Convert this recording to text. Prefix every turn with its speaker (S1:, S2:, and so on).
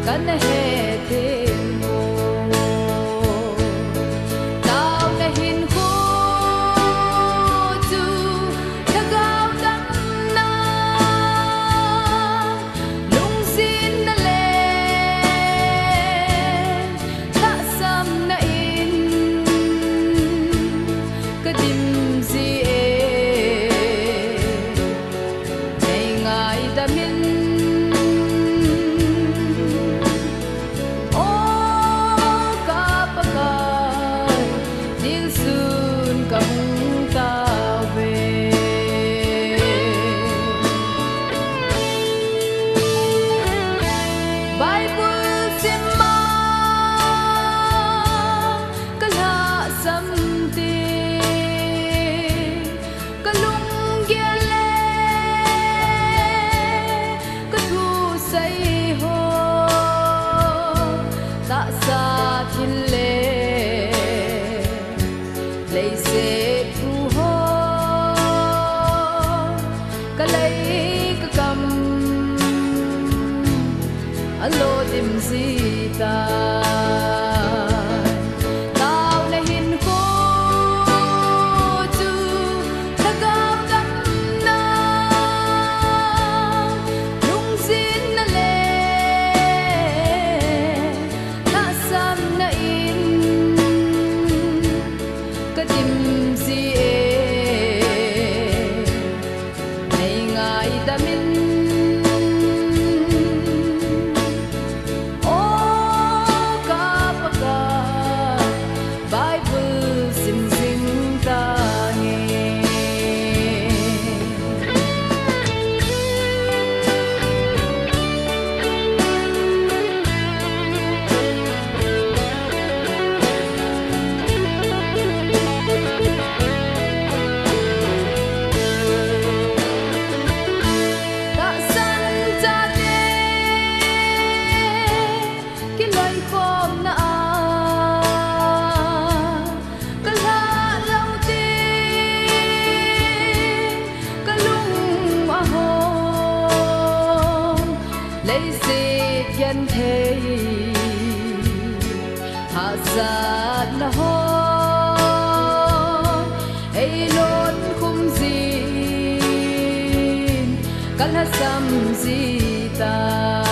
S1: kan he thêm cô tao na hin khu tu ta gao đắng na lung xin na lên ta sam na in ka dim gì ngày ngày ta min lấy sẽ thu hô cả lấy cả cầm alo tìm gì ta tao này hin khô tu ta gao đắm na lung xin na lên ta sam na in ka dim gì ngày ngày ta min ô ka pa ka Bible sim sim ta nghe lấy xịt dân thế hạ sát là hô hay lối khung gì căn hát xăm gì ta